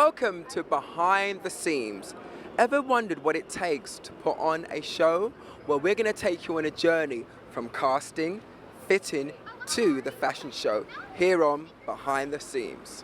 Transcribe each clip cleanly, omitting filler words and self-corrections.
Welcome to Behind the Seams. Ever wondered what it takes to put on a show? Well, we're going to take you on a journey from casting, fitting, to the fashion show here on Behind the Seams.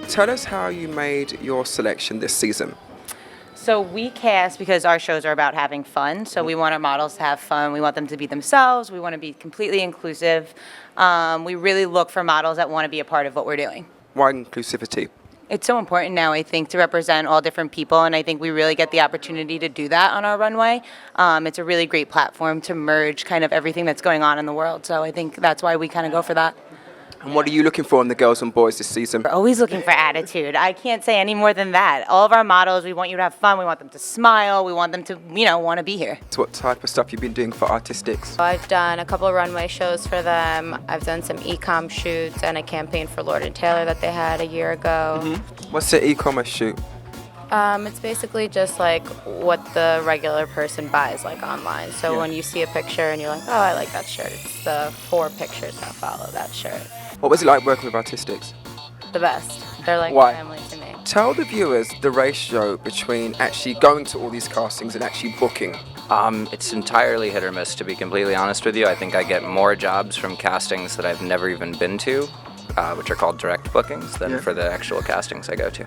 Tell us how you made your selection this season. So we cast because our shows are about having fun. So we want our models to have fun. We want them to be themselves. We want to be completely inclusive. We really look for models that want to be a part of what we're doing. Why inclusivity? It's so important now, I think, to represent all different people, and I think we really get the opportunity to do that on our runway. It's a really great platform to merge kind of everything that's going on in the world. So I think that's why we kind of go for that. And what are you looking for in the girls and boys this season? We're always looking for attitude. I can't say any more than that. All of our models, we want you to have fun. We want them to smile. We want them to, want to be here. So what type of stuff you've been doing for ARTISTIX? I've done a couple of runway shows for them. I've done some e-com shoots and a campaign for Lord & Taylor that they had a year ago. What's the e-commerce shoot? It's basically just like what the regular person buys like online. So when you see a picture and you're like, oh, I like that shirt, it's the 4 pictures that follow that shirt. What was it like working with ARTISTIX? The best. They're like Why? family to me. Tell the viewers the ratio between actually going to all these castings and actually booking. It's entirely hit or miss, to be completely honest with you. I think I get more jobs from castings that I've never even been to, which are called direct bookings, than for the actual castings I go to.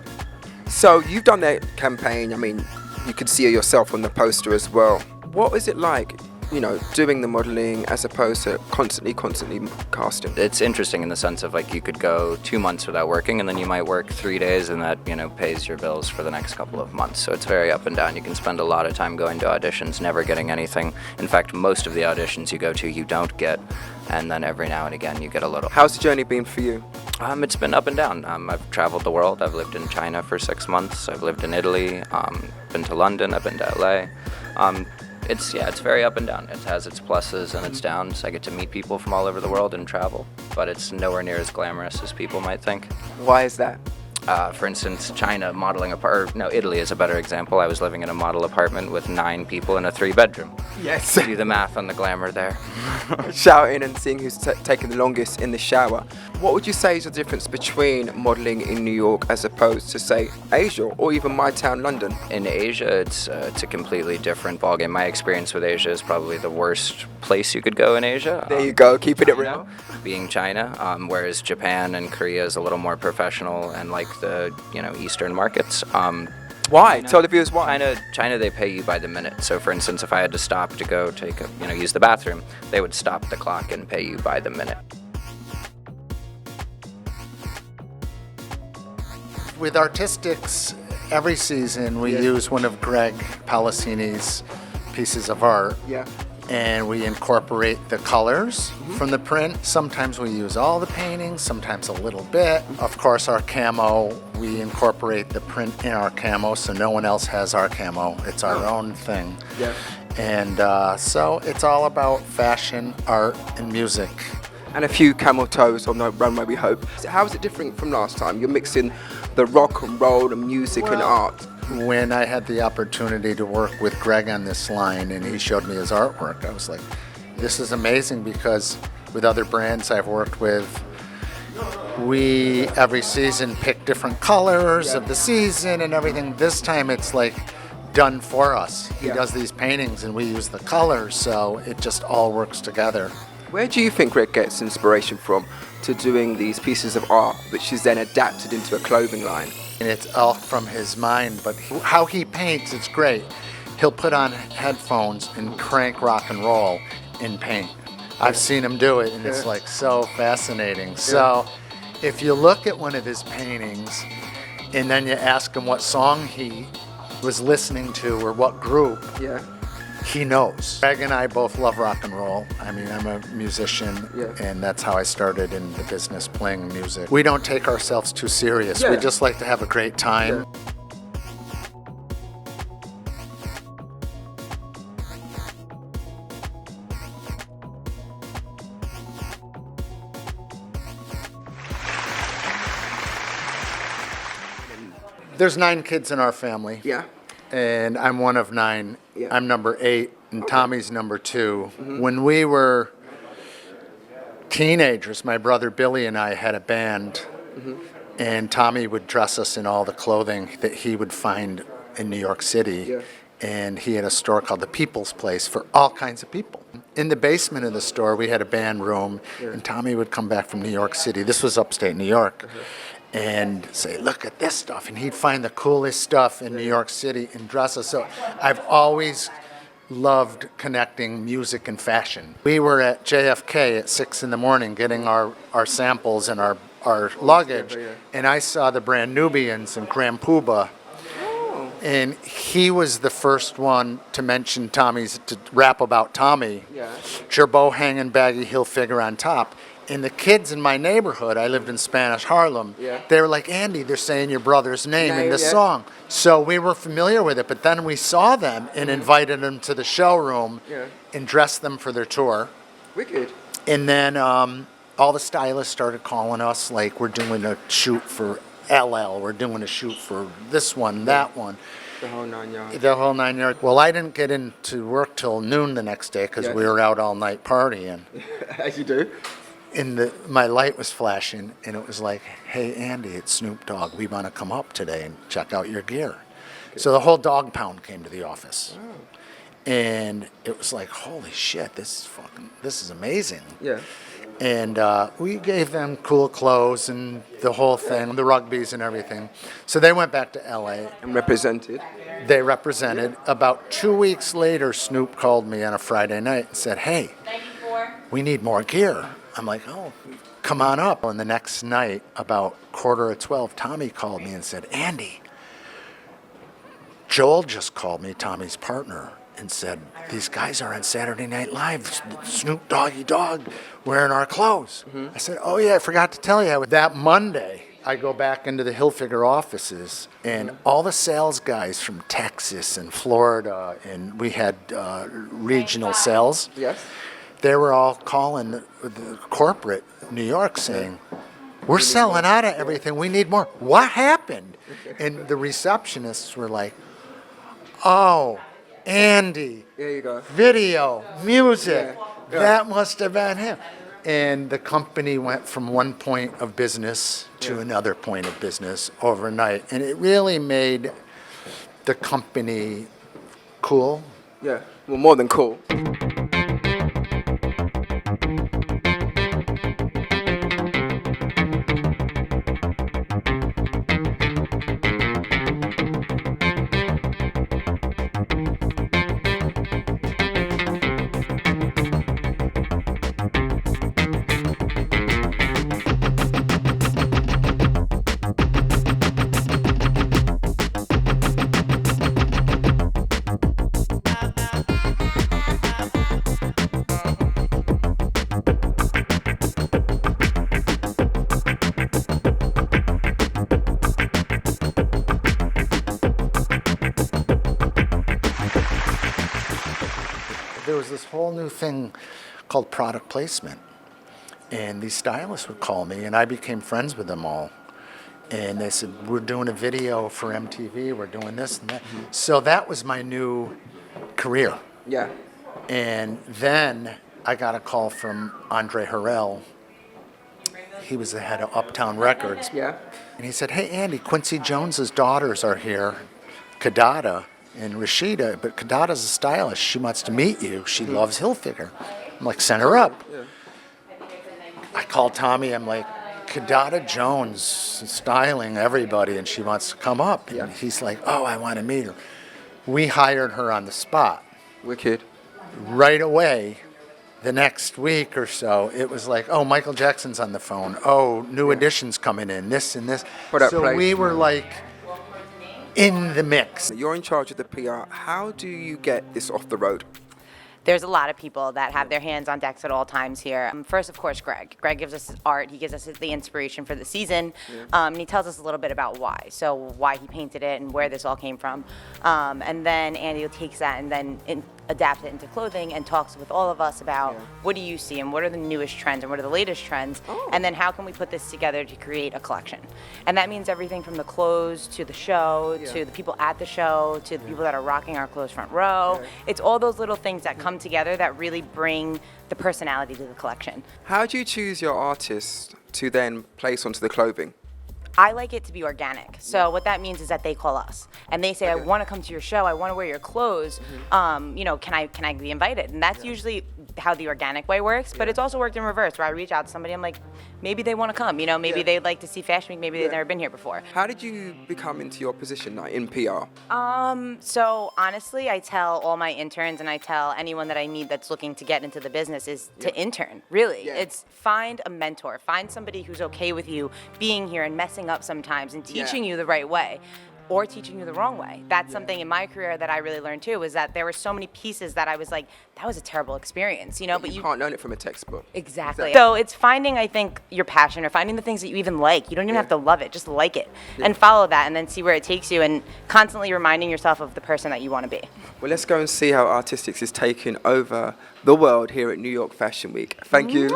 So you've done that campaign. I mean, you could see yourself on the poster as well. What was it like, doing the modeling as opposed to constantly casting? It's interesting in the sense of like you could go 2 months without working and then you might work 3 days and that, pays your bills for the next couple of months. So it's very up and down. You can spend a lot of time going to auditions, never getting anything. In fact, most of the auditions you go to, you don't get. And then every now and again, you get a little. How's the journey been for you? It's been up and down. I've traveled the world. I've lived in China for 6 months. I've lived in Italy, been to London, I've been to LA. It's very up and down. It has its pluses and its downs. I get to meet people from all over the world and travel, but it's nowhere near as glamorous as people might think. Why is that? For instance, Italy is a better example. I was living in a model apartment with 9 people in a 3-bedroom. Yes. Do the math on the glamour there. Shouting and seeing who's taking the longest in the shower. What would you say is the difference between modeling in New York as opposed to, say, Asia or even my town, London? In Asia, it's a completely different ballgame. My experience with Asia is probably the worst place you could go in Asia. There you go, keeping it real. Being China, whereas Japan and Korea is a little more professional and like the Eastern markets. Why? Tell the viewers why. China, they pay you by the minute. So, for instance, if I had to stop to go use the bathroom, they would stop the clock and pay you by the minute. With ARTISTIX, every season we use one of Greg Polisseni's pieces of art. Yeah. And we incorporate the colors from the print. Sometimes we use all the paintings, sometimes a little bit. Of course, our camo, we incorporate the print in our camo, so no one else has our camo. It's our own thing. Yeah. And so it's all about fashion, art, and music. And a few camel toes on the runway, we hope. So how is it different from last time? You're mixing the rock and roll, the music and art. When I had the opportunity to work with Greg on this line and he showed me his artwork, I was like, this is amazing, because with other brands I've worked with, we every season pick different colors of the season and everything. This time it's like done for us. He Yeah. does these paintings and we use the colors, so it just all works together. Where do you think Greg gets inspiration from to doing these pieces of art, which is then adapted into a clothing line? And it's all from his mind, but how he paints, it's great. He'll put on headphones and crank rock and roll and paint. I've seen him do it, and it's like so fascinating. So if you look at one of his paintings and then you ask him what song he was listening to or what group, Yeah. he knows. Greg and I both love rock and roll. I mean, I'm a musician, and that's how I started in the business, playing music. We don't take ourselves too serious. Yeah. We just like to have a great time. There's 9 kids in our family. Yeah. And I'm one of 9. Yeah. I'm number 8, and Tommy's number 2. When we were teenagers, my brother Billy and I had a band, and Tommy would dress us in all the clothing that he would find in New York City. Yeah. And he had a store called the People's Place for all kinds of people. In the basement of the store, we had a band room, and Tommy would come back from New York City. This was upstate New York. And say, look at this stuff. And he'd find the coolest stuff in New York City and dress us. So I've always loved connecting music and fashion. We were at JFK at 6 in the morning getting our samples and our luggage. And I saw the Brand Nubians and Grand Poobah. And he was the first one to mention Tommy's, to rap about Tommy. Yeah. Gerbeau hanging baggy Hilfiger on top. And the kids in my neighborhood, I lived in Spanish Harlem, they were like, Andy, they're saying your brother's name in the song. So we were familiar with it, but then we saw them and invited them to the showroom and dressed them for their tour. Wicked. And then all the stylists started calling us, like, we're doing a shoot for LL, we're doing a shoot for this one, that one. The whole 9 yards. The whole 9 yards. Well, I didn't get into work till noon the next day because we were out all night partying. As you do. And my light was flashing, and it was like, hey, Andy, it's Snoop Dogg. We want to come up today and check out your gear. So the whole dog pound came to the office. And it was like, holy shit, this is amazing. Yeah. And we gave them cool clothes and the whole thing, the rugbies and everything. So they went back to L.A. And represented. They represented. About 2 weeks later, Snoop called me on a Friday night and said, hey, we need more gear. I'm like, oh, come on up. And the next night, about 11:45, Tommy called me and said, Andy, Joel just called me, Tommy's partner, and said, these guys are on Saturday Night Live, Snoop Doggy Dogg, wearing our clothes. I said, oh yeah, I forgot to tell you. That Monday, I go back into the Hilfiger offices, and all the sales guys from Texas and Florida, and we had regional sales. Yes. They were all calling the corporate New York saying, we're selling out of everything. We need more. What happened? And the receptionists were like, oh, Andy, There you go. video, music, Yeah. that must have been him. And the company went from one point of business to another point of business overnight. And it really made the company cool. Yeah. Well, more than cool. There was this whole new thing called product placement. And these stylists would call me, and I became friends with them all. And they said, we're doing a video for MTV, we're doing this and that. So that was my new career. Yeah. And then I got a call from Andre Harrell. He was the head of Uptown Records. Yeah. And he said, hey, Andy, Quincy Jones's daughters are here, Kadada. and Rashida, but Kadada's a stylist. She wants to meet you. She loves Hilfiger. I'm like, send her up. I call Tommy. I'm like, Kadada Jones is styling everybody, and she wants to come up. And he's like, oh, I want to meet her. We hired her on the spot. Wicked. Right away, the next week or so, it was like, oh, Michael Jackson's on the phone. Oh, new editions coming in, this and this. So we were like in the mix. You're in charge of the PR. How do you get this off the road? There's a lot of people that have their hands on decks at all times here. First, of course, Greg. Greg gives us art. He gives us the inspiration for the season, and he tells us a little bit about why. So why he painted it and where this all came from. And then Andy takes that and then adapts it into clothing and talks with all of us about what do you see and what are the newest trends and what are the latest trends, and then how can we put this together to create a collection. And that means everything from the clothes to the show to the people at the show to the people that are rocking our clothes front row. It's all those little things that come together that really bring the personality to the collection. How do you choose your artists to then place onto the clothing? I like it to be organic. So what that means is that they call us and they say, I want to come to your show. I want to wear your clothes. You know, can I be invited? And that's usually how the organic way works. But it's also worked in reverse, where I reach out to somebody. I'm like, maybe they want to come. You know, maybe they'd like to see Fashion Week. Maybe they've never been here before. How did you become into your position now in PR? So honestly, I tell all my interns and I tell anyone that I meet that's looking to get into the business is to intern, really. It's find a mentor, find somebody who's okay with you being here and messing up sometimes and teaching you the right way or teaching you the wrong way. That's something in my career that I really learned too, is that there were so many pieces that I was like, that was a terrible experience, you know, but you can't learn it from a textbook. Exactly. So it's finding, I think, your passion or finding the things that you even like. You don't even have to love it, just like it and follow that and then see where it takes you and constantly reminding yourself of the person that you want to be. Well, let's go and see how ARTISTIX is taking over the world here at New York Fashion Week. Thank you.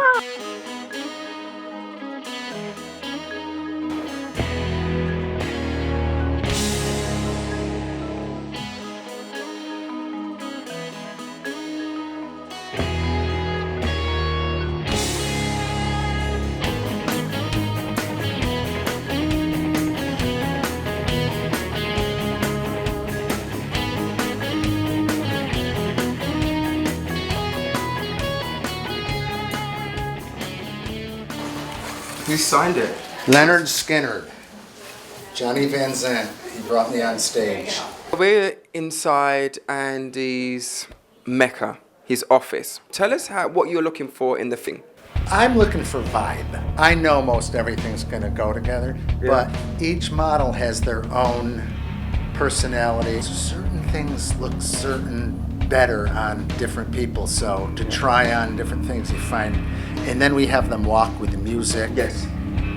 Who signed it? Leonard Skinner, Johnny Van Zandt. He brought me on stage. We're inside Andy's mecca, his office. Tell us what you're looking for in the thing. I'm looking for vibe. I know most everything's going to go together, but each model has their own personality. Certain things look better on different people, so to try on different things you find, and then we have them walk with the music. Yes.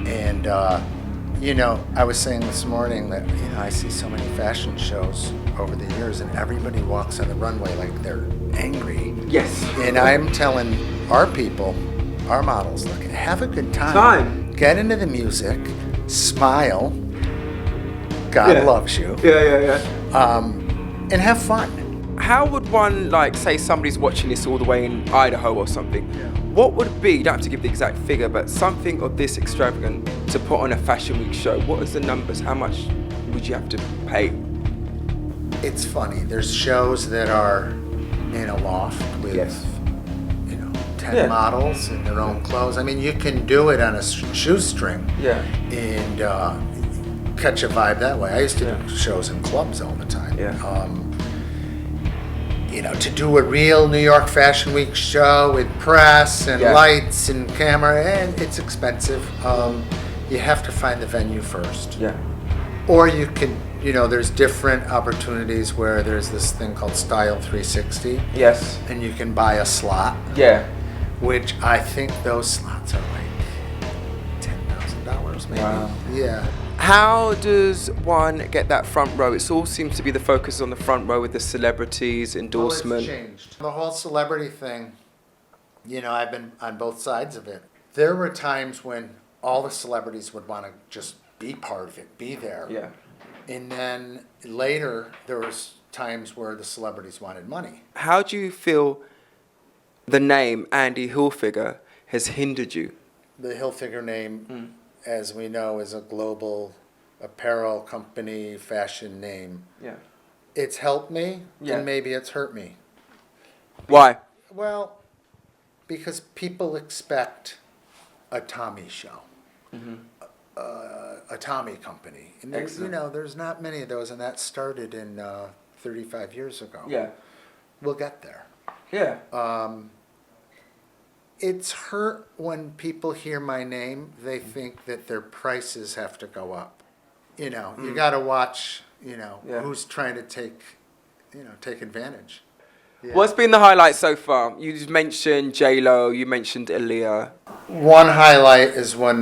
And you know, I was saying this morning that, you know, I see so many fashion shows over the years and everybody walks on the runway like they're angry. Yes. And I'm telling our people, our models, look, have a good time. Get into the music, smile. God loves you. And have fun. How would one, like, say somebody's watching this all the way in Idaho or something, what would be, you don't have to give the exact figure, but something of this extravagant to put on a Fashion Week show? What is the numbers? How much would you have to pay? It's funny. There's shows that are in a loft with, you know, 10 models in their own clothes. I mean, you can do it on a shoestring and catch a vibe that way. I used to do shows in clubs all the time. You know, to do a real New York Fashion Week show with press and lights and camera, and it's expensive. You have to find the venue first. Or you can, you know, there's different opportunities where there's this thing called Style 360. Yes. And you can buy a slot. Which I think those slots are like $10,000 maybe. Wow. Yeah. How does one get that front row? It all seems to be the focus on the front row with the celebrities, endorsement. Well, it's changed. The whole celebrity thing, you know, I've been on both sides of it. There were times when all the celebrities would want to just be part of it, be there. And then later, there was times where the celebrities wanted money. How do you feel the name Andy Hilfiger has hindered you? The Hilfiger name, as we know, is a global apparel company, fashion name. It's helped me, Yeah. and maybe it's hurt me. Why? Well, because people expect a Tommy show, a Tommy company. And there's, there's not many of those, and that started in 35 years ago. Yeah. We'll get there. Yeah. It's hurt when people hear my name, they think that their prices have to go up. You got to watch, who's trying to take advantage. Yeah. What's been the highlight so far? You just mentioned J-Lo, you mentioned Aaliyah. One highlight is when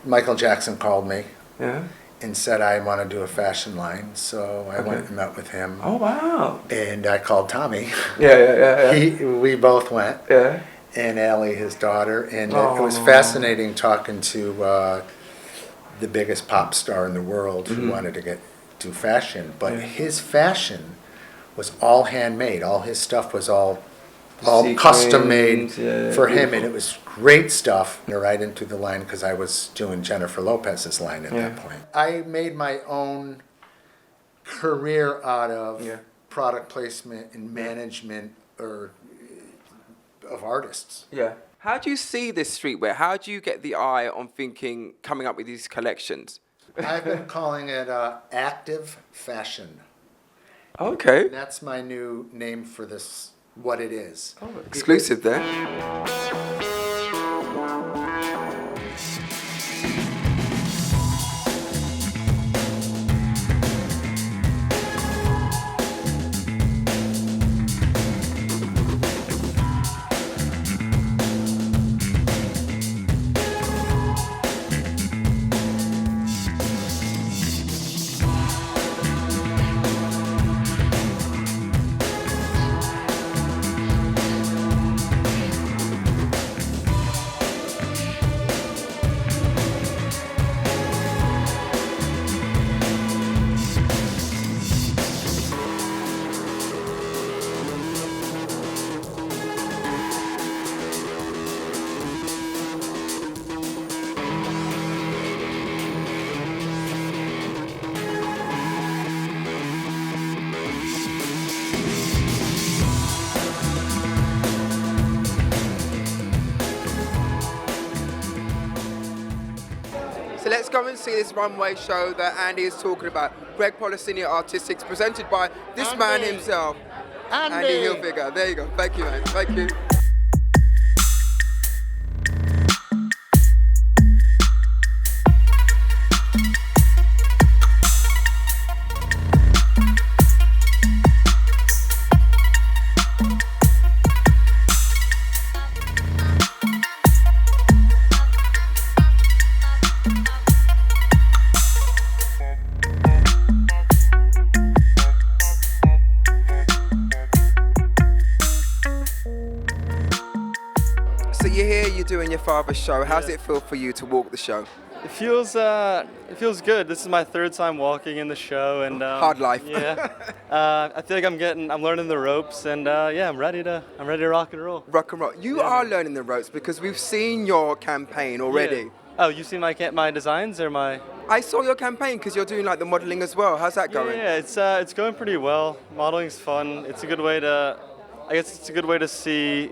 Michael Jackson called me Yeah. and said I want to do a fashion line. So I went and met with him. Oh, wow. And I called Tommy. Yeah. We both went. Yeah. And Allie, his daughter. And it was fascinating talking to the biggest pop star in the world who wanted to do fashion. But his fashion was all handmade. All his stuff was all custom made for him, and it was great stuff. Right into the line because I was doing Jennifer Lopez's line at that point. I made my own career out of product placement and management of artists. Yeah. How do you see this streetwear? How do you get the eye on coming up with these collections? I've been calling it active fashion. Okay. And that's my new name for this, what it is. Oh, exclusive there. So let's go and see this runway show that Andy is talking about. Greg Polisseni, ARTISTIX, presented by this man himself, Andy Hilfiger. There you go. Thank you, man. Thank you. So you're here, you're doing your father's show. How's it feel for you to walk the show? It feels good. This is my third time walking in the show, and Hard life. Yeah, I feel like I'm learning the ropes, and I'm ready to rock and roll. Rock and roll. You are learning the ropes because we've seen your campaign already. Yeah. Oh, you seen my designs or my? I saw your campaign because you're doing like the modeling as well. How's that going? Yeah, it's going pretty well. Modeling's fun. It's a good way to see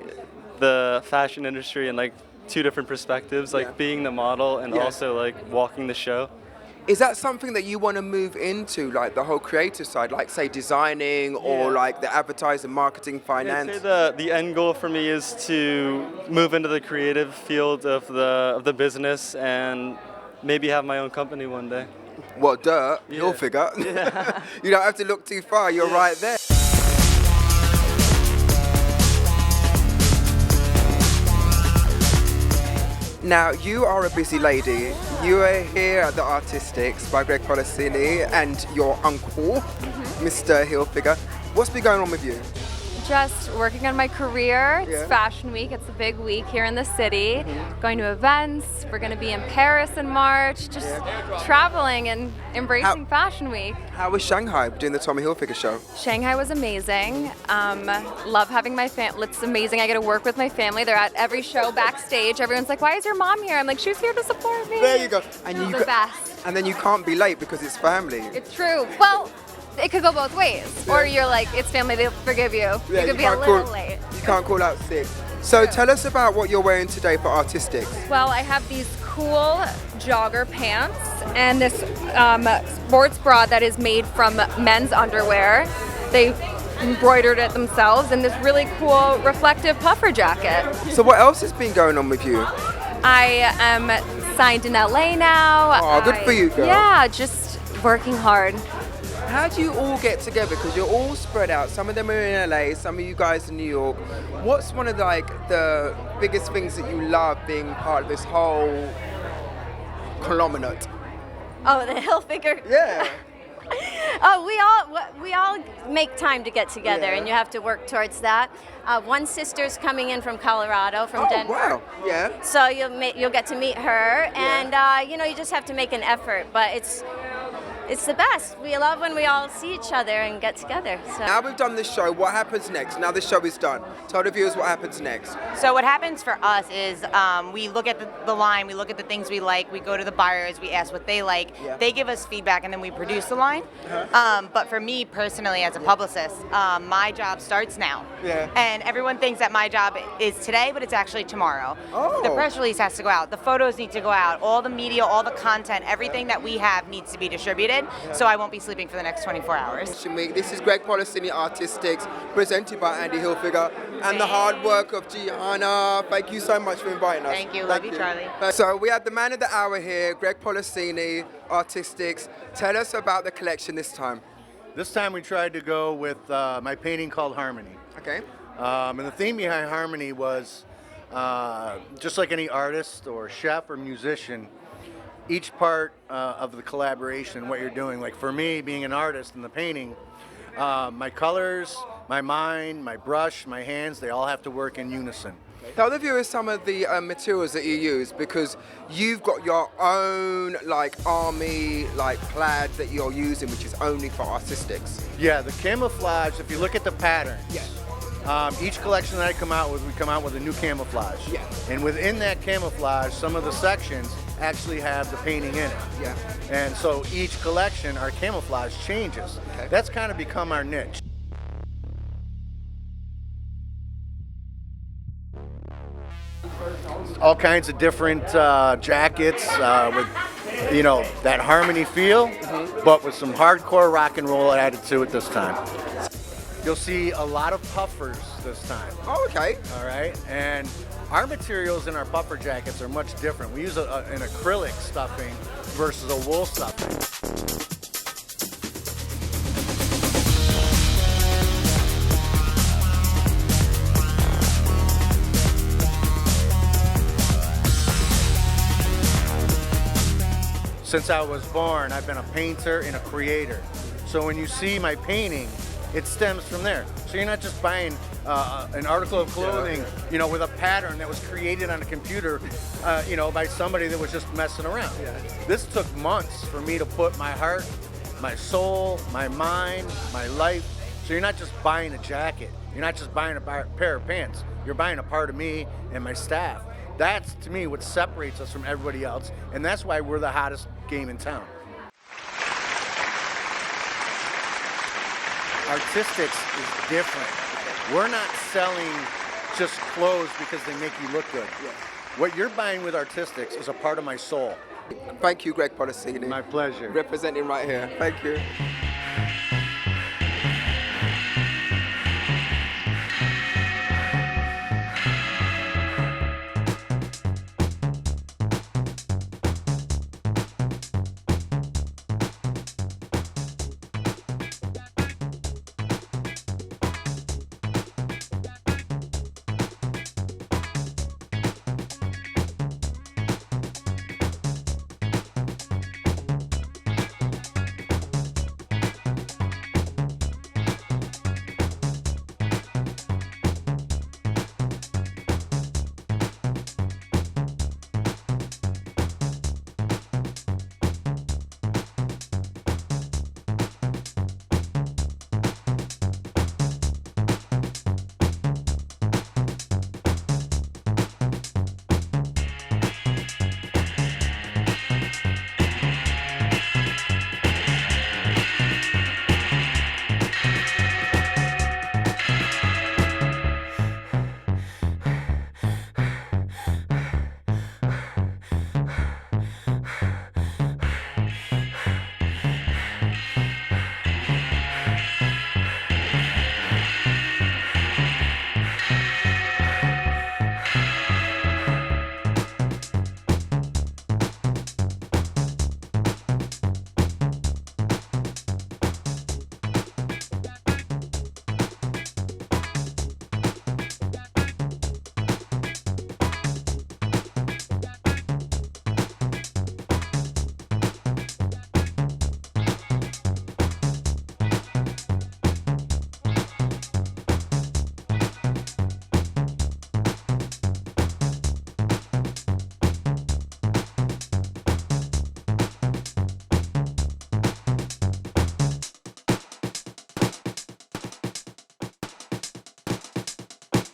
the fashion industry in like two different perspectives, like being the model and also like walking the show. Is that something that you want to move into, like the whole creative side, like say designing or like the advertising, marketing, finance? I'd say the end goal for me is to move into the creative field of the business and maybe have my own company one day. Well, you'll figure. Yeah. You don't have to look too far. You're right there. Now, you are a busy lady. You are here at the ARTISTIX by Greg Polisseni and your uncle, Mr. Hilfiger. What's been going on with you? Just working on my career. It's Fashion Week. It's a big week here in the city. Going to events. We're going to be in Paris in March. Just traveling and embracing Fashion Week. How was Shanghai doing the Tommy Hilfiger show? Shanghai was amazing. Love having my family. It's amazing. I get to work with my family. They're at every show backstage. Everyone's like, "Why is your mom here?" I'm like, "She's here to support me." There you go. And the best. And then you can't be late because it's family. It's true. Well, it could go both ways. Or you're like, it's family, they'll forgive you. Yeah, You could be a can't little call- late. You can't call out sick. So tell us about what you're wearing today for ARTISTIX. Well, I have these cool jogger pants and this sports bra that is made from men's underwear. They embroidered it themselves, and this really cool reflective puffer jacket. So what else has been going on with you? I am signed in LA now. Aw, good for you, girl. Yeah, just working hard. How do you all get together? Because you're all spread out. Some of them are in LA, some of you guys in New York. What's one of the biggest things that you love being part of this whole conglomerate? Oh, the Hilfiger. Yeah. Oh, we all make time to get together, Yeah. and you have to work towards that. One sister's coming in from Colorado, from Denver. Wow. Yeah. So you'll get to meet her, and you just have to make an effort. But it's the best. We love when we all see each other and get together. So. Now we've done this show, what happens next? Now the show is done. Tell the viewers what happens next. So what happens for us is we look at the line, we look at the things we like, we go to the buyers, we ask what they like, Yeah. they give us feedback, and then we produce the line. But for me personally as a publicist, my job starts now. Yeah. And everyone thinks that my job is today, but it's actually tomorrow. Oh. The press release has to go out, the photos need to go out, all the media, all the content, everything that we have needs to be distributed, so I won't be sleeping for the next 24 hours. This is Greg Polisseni, ARTISTIX, presented by Andy Hilfiger, and the hard work of Gianna. Thank you so much for inviting us. Thank you. Love you, Charlie. So we have the man of the hour here, Greg Polisseni, ARTISTIX. Tell us about the collection this time. This time we tried to go with my painting called Harmony. Okay. And the theme behind Harmony was just like any artist or chef or musician, each part of the collaboration, what you're doing. Like for me, being an artist in the painting, my colors, my mind, my brush, my hands, they all have to work in unison. Tell the viewers some of the materials that you use, because you've got your own army plaid that you're using, which is only for ARTISTIX. Yeah, the camouflage, if you look at the patterns, Yes. Each collection that I come out with, we come out with a new camouflage. Yeah. And within that camouflage, some of the sections actually have the painting in it. Yeah. And so each collection, our camouflage changes. Okay. That's kind of become our niche. All kinds of different jackets with, that harmony feel, but with some hardcore rock and roll added to it this time. You'll see a lot of puffers this time. Oh, okay. All right, and our materials in our puffer jackets are much different. We use an acrylic stuffing versus a wool stuffing. Since I was born, I've been a painter and a creator. So when you see my painting, it stems from there. So you're not just buying an article of clothing, with a pattern that was created on a computer, by somebody that was just messing around. Yeah. This took months for me to put my heart, my soul, my mind, my life. So you're not just buying a jacket. You're not just buying a pair of pants. You're buying a part of me and my staff. That's, to me, what separates us from everybody else, and that's why we're the hottest game in town. ARTISTIX is different. We're not selling just clothes because they make you look good. Yeah. What you're buying with ARTISTIX is a part of my soul. Thank you, Greg Polisseni. My pleasure. Representing right here. Thank you.